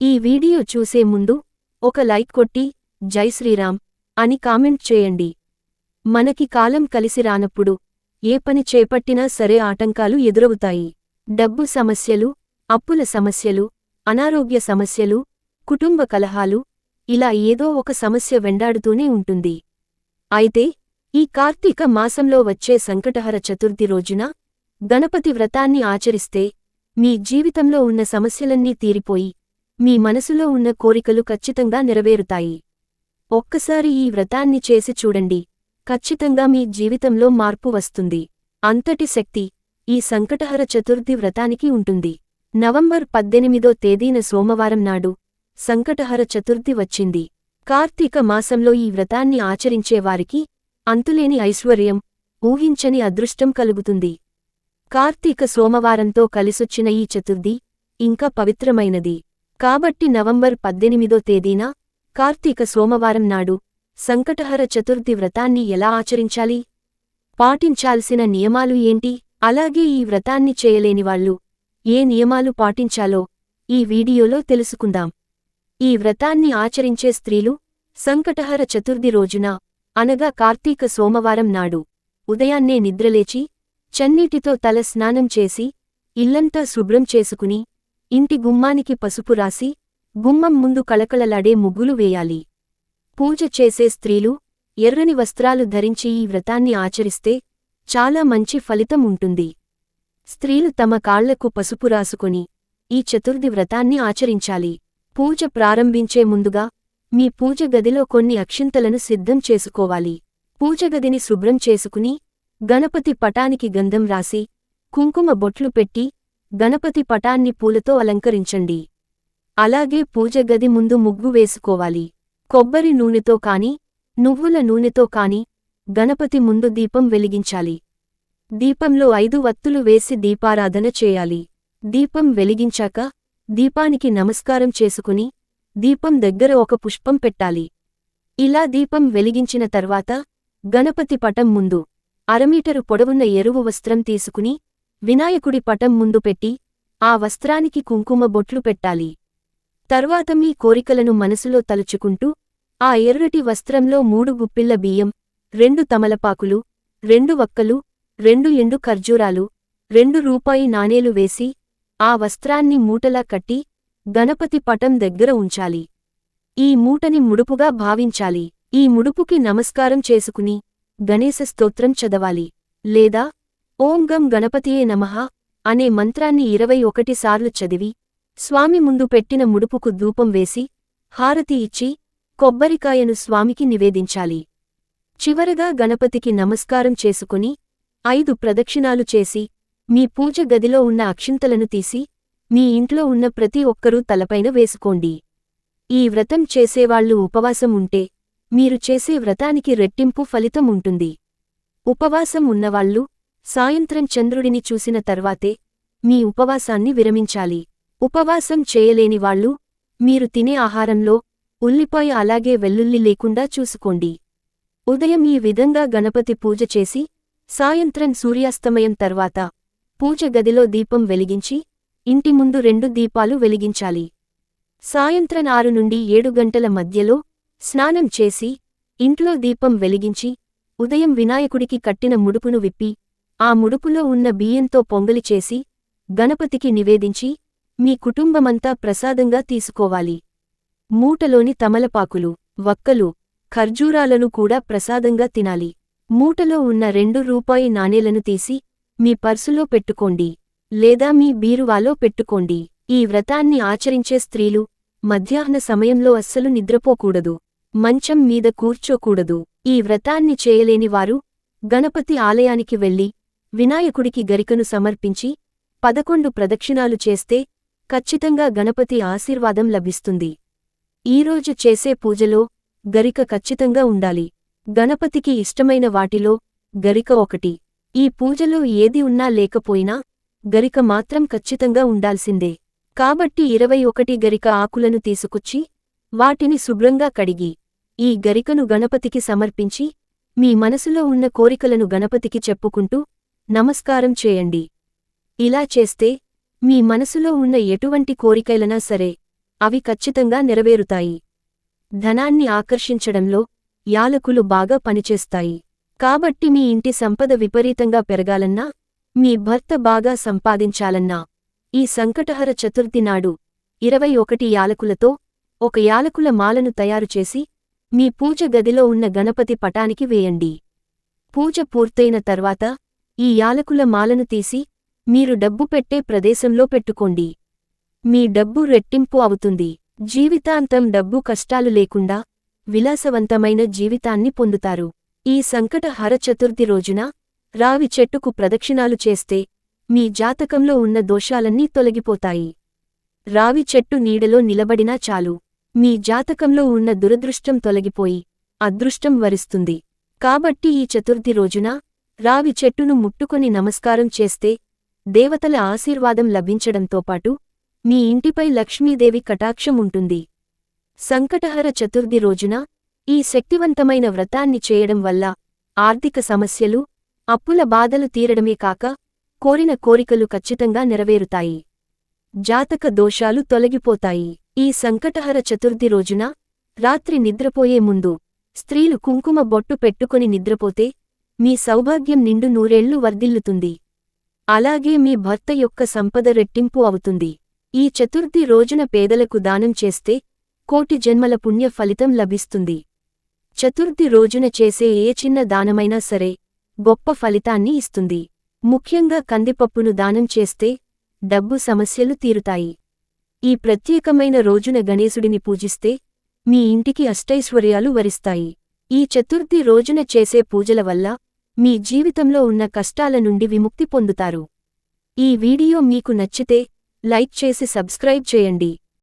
ఈ వీడియో చూసే ముందు ఒక లైక్ కొట్టి జై శ్రీరామ్ అని కామెంట్ చేయండి. మనకి కాలం కలిసి రానప్పుడు ఏ పని చేపట్టినా సరే ఆటంకాలు ఎదురవుతాయి. డబ్బు సమస్యలు, అప్పుల సమస్యలు, అనారోగ్య సమస్యలు, కుటుంబ కలహాలు, ఇలా ఏదో ఒక సమస్య వెంటాడుతూనే ఉంటుంది. అయితే ఈ కార్తీక మాసంలో వచ్చే సంకటహర చతుర్థి రోజున గణపతి వ్రతాన్ని ఆచరిస్తే మీ జీవితంలో ఉన్న సమస్యలన్నీ తీరిపోయి మీ మనసులో ఉన్న కోరికలు ఖచ్చితంగా నెరవేరుతాయి. ఒక్కసారి ఈ వ్రతాన్ని చేసి చూడండి, ఖచ్చితంగా మీ జీవితంలో మార్పు వస్తుంది. అంతటి శక్తి ఈ సంకటహర చతుర్థి వ్రతానికి ఉంటుంది. నవంబర్ 18వ తేదీన సోమవారం నాడు సంకటహర చతుర్థి వచ్చింది. కార్తీక మాసంలో ఈ వ్రతాన్ని ఆచరించేవారికి అంతులేని ఐశ్వర్యం, ఊహించని అదృష్టం కలుగుతుంది. కార్తీక సోమవారంతో కలిసొచ్చిన ఈ చతుర్థి ఇంకా పవిత్రమైనది. కాబట్టి నవంబర్ 18వ తేదీన కార్తీక సోమవారం నాడు సంకటహర చతుర్థి వ్రతాన్ని ఎలా ఆచరించాలి, పాటించాల్సిన నియమాలు ఏంటి, అలాగే ఈ వ్రతాన్ని చేయలేనివాళ్లు ఏ నియమాలు పాటించాలో ఈ వీడియోలో తెలుసుకుందాం. ఈ వ్రతాన్ని ఆచరించే స్త్రీలు సంకటహర చతుర్థి రోజున అనగా కార్తీక సోమవారం నాడు ఉదయాన్నే నిద్రలేచి చన్నీటితో తల స్నానం చేసి ఇల్లంతా శుభ్రం చేసుకుని ఇంటి గుమ్మానికి పసుపు రాసి గుమ్మం ముందు కళకళలాడే ముగ్గులు వేయాలి. పూజ చేసే స్త్రీలు ఎర్రని వస్త్రాలు ధరించి ఈ వ్రతాన్ని ఆచరిస్తే చాలా మంచి ఫలితం ఉంటుంది. స్త్రీలు తమ కాళ్లకు పసుపు రాసుకొని ఈ చతుర్థి వ్రతాన్ని ఆచరించాలి. పూజ ప్రారంభించే ముందుగా మీ పూజ గదిలో కొన్ని అక్షింతలను సిద్ధం చేసుకోవాలి. పూజగదిని శుభ్రం చేసుకుని గణపతి పటానికి గంధం రాసి కుంకుమ బొట్లు పెట్టి గణపతి పటాన్ని పూలతో అలంకరించండి. అలాగే పూజగది ముందు ముగ్గు వేసుకోవాలి. కొబ్బరి నూనెతో కాని నువ్వుల నూనెతో కాని గణపతి ముందు దీపం వెలిగించాలి. దీపంలో 5 వత్తులు వేసి దీపారాధన చేయాలి. దీపం వెలిగించాక దీపానికి నమస్కారం చేసుకుని దీపం దగ్గర ఒక పుష్పం పెట్టాలి. ఇలా దీపం వెలిగించిన తర్వాత గణపతి పటం ముందు 1/2 మీటరు పొడవున్న ఎరువు వస్త్రం తీసుకుని వినాయకుడి పటం ముందు పెట్టి ఆ వస్త్రానికి కుంకుమ బొట్లు పెట్టాలి. తర్వాత మీ కోరికలను మనసులో తలుచుకుంటూ ఆ ఎర్రటి వస్త్రంలో 3 గుప్పిళ్ల బియ్యం, 2 తమలపాకులు, 2 వక్కలు, 2 ఎండు ఖర్జూరాలు, 2 రూపాయి నాణేలు వేసి ఆ వస్త్రాన్ని మూటలా కట్టి గణపతి పటం దగ్గర ఉంచాలి. ఈ మూటని ముడుపుగా భావించాలి. ఈ ముడుపుకి నమస్కారం చేసుకుని గణేశ స్తోత్రం చదవాలి. లేదా ఓం గం గణపతియే నమః అనే మంత్రాన్ని 21 సార్లు చదివి స్వామి ముందు పెట్టిన ముడుపుకు ధూపం వేసి హారతి ఇచ్చి కొబ్బరికాయను స్వామికి నివేదించాలి. చివరగా గణపతికి నమస్కారం చేసుకుని 5 ప్రదక్షిణాలు చేసి మీ పూజ గదిలో ఉన్న అక్షింతలను తీసి మీ ఇంట్లో ఉన్న ప్రతి ఒక్కరూ తలపైన వేసుకోండి. ఈ వ్రతం చేసేవాళ్లు ఉపవాసం ఉంటే మీరు చేసే వ్రతానికి రెట్టింపు ఫలితం ఉంటుంది. ఉపవాసం ఉన్నవాళ్లు సాయంత్రం చంద్రుడిని చూసిన తర్వాతే మీ ఉపవాసాన్ని విరమించాలి. ఉపవాసం చేయలేని వాళ్లు మీరు తినే ఆహారంలో ఉల్లిపాయ అలాగే వెల్లుల్లి లేకుండా చూసుకోండి. ఉదయం ఈ విధంగా గణపతి పూజ చేసి సాయంత్రం సూర్యాస్తమయం తర్వాత పూజ గదిలో దీపం వెలిగించి ఇంటి ముందు 2 దీపాలు వెలిగించాలి. సాయంత్రం 6 నుండి 7 గంటల మధ్యలో స్నానం చేసి ఇంట్లో దీపం వెలిగించి ఉదయం వినాయకుడికి కట్టిన ముడుపును విప్పి ఆ ముడుపులో ఉన్న బియ్యంతో పొంగలి చేసి గణపతికి నివేదించి మీ కుటుంబమంతా ప్రసాదంగా తీసుకోవాలి. మూటలోని తమలపాకులు, వక్కలు, ఖర్జూరాలను కూడా ప్రసాదంగా తినాలి. మూటలో ఉన్న 2 రూపాయి నాణేలను తీసి మీ పర్సులో పెట్టుకోండి లేదా మీ బీరువాలో పెట్టుకోండి. ఈ వ్రతాన్ని ఆచరించే స్త్రీలు మధ్యాహ్న సమయంలో అస్సలు నిద్రపోకూడదు, మంచం మీద కూర్చోకూడదు. ఈ వ్రతాన్ని చేయలేని వారు గణపతి ఆలయానికి వెళ్లి వినాయకుడికి గరికను సమర్పించి 11 ప్రదక్షిణాలు చేస్తే ఖచ్చితంగా గణపతి ఆశీర్వాదం లభిస్తుంది. ఈరోజు చేసే పూజలో గరిక ఖచ్చితంగా ఉండాలి. గణపతికి ఇష్టమైన వాటిలో గరిక ఒకటి. ఈ పూజలో ఏది ఉన్నా లేకపోయినా గరిక మాత్రం ఖచ్చితంగా ఉండాల్సిందే. కాబట్టి 21 గరిక ఆకులను తీసుకొచ్చి వాటిని శుభ్రంగా కడిగి ఈ గరికను గణపతికి సమర్పించి మీ మనసులో ఉన్న కోరికలను గణపతికి చెప్పుకుంటూ నమస్కారం చేయండి. ఇలా చేస్తే మీ మనసులో ఉన్న ఎటువంటి కోరికైలనా సరే అవి ఖచ్చితంగా నెరవేరుతాయి. ధనాన్ని ఆకర్షించడంలో యాలకులు బాగా పనిచేస్తాయి. కాబట్టి మీ ఇంటి సంపద విపరీతంగా పెరగాలన్నా, మీ భర్త బాగా సంపాదించాలన్నా ఈ సంకటహర చతుర్థి నాడు 21 యాలకులతో ఒక యాలకుల మాలను తయారుచేసి మీ పూజ గదిలో ఉన్న గణపతి పటానికి వేయండి. పూజ పూర్తయిన తర్వాత ఈ యాలకుల మాలను తీసి మీరు డబ్బు పెట్టే ప్రదేశంలో పెట్టుకోండి. మీ డబ్బు రెట్టింపు అవుతుంది. జీవితాంతం డబ్బు కష్టాలు లేకుండా విలాసవంతమైన జీవితాన్ని పొందుతారు. ఈ సంకటహర చతుర్థి రోజున రావి చెట్టుకు ప్రదక్షిణాలు చేస్తే మీ జాతకంలో ఉన్న దోషాలన్నీ తొలగిపోతాయి. రావి చెట్టు నీడలో నిలబడినా చాలు, మీ జాతకంలో ఉన్న దురదృష్టం తొలగిపోయి అదృష్టం వరిస్తుంది. కాబట్టి ఈ చతుర్థి రోజున రావి చెట్టును ముట్టుకొని నమస్కారం చేస్తే దేవతల ఆశీర్వాదం లభించడంతోపాటు మీ ఇంటిపై లక్ష్మీదేవి కటాక్షం ఉంటుంది. సంకటహర చతుర్థి రోజున ఈ శక్తివంతమైన వ్రతాన్ని చేయడం వల్ల ఆర్థిక సమస్యలు, అప్పుల బాధలు తీరడమే కాక కోరిన కోరికలు ఖచ్చితంగా నెరవేరుతాయి. జాతక దోషాలు తొలగిపోతాయి. ఈ సంకటహర చతుర్థి రోజున రాత్రి నిద్రపోయే ముందు స్త్రీలు కుంకుమ బొట్టు పెట్టుకొని నిద్రపోతే మీ సౌభాగ్యం నిండు నూరేళ్లు వర్ధిల్లుతుంది. అలాగే మీ భర్త యొక్క సంపద రెట్టింపు అవుతుంది. ఈ చతుర్థి రోజున పేదలకు దానం చేస్తే కోటి జన్మల పుణ్య ఫలితం లభిస్తుంది. చతుర్థి రోజున చేసే ఏ చిన్న దానమైనా సరే గొప్ప ఫలితాన్ని ఇస్తుంది. ముఖ్యంగా కందిపప్పును దానం చేస్తే డబ్బు సమస్యలు తీరుతాయి. ఈ ప్రత్యేకమైన రోజున గణేశుడిని పూజిస్తే మీ ఇంటికి అష్టైశ్వర్యాలు వరిస్తాయి. ఈ చతుర్థి రోజున చేసే పూజల వల్ల మీ జీవితంలో ఉన్న కష్టాల నుండి విముక్తి పొందుతారు. ఈ వీడియో మీకు నచ్చితే లైక్ చేసి సబ్స్క్రైబ్ చేయండి.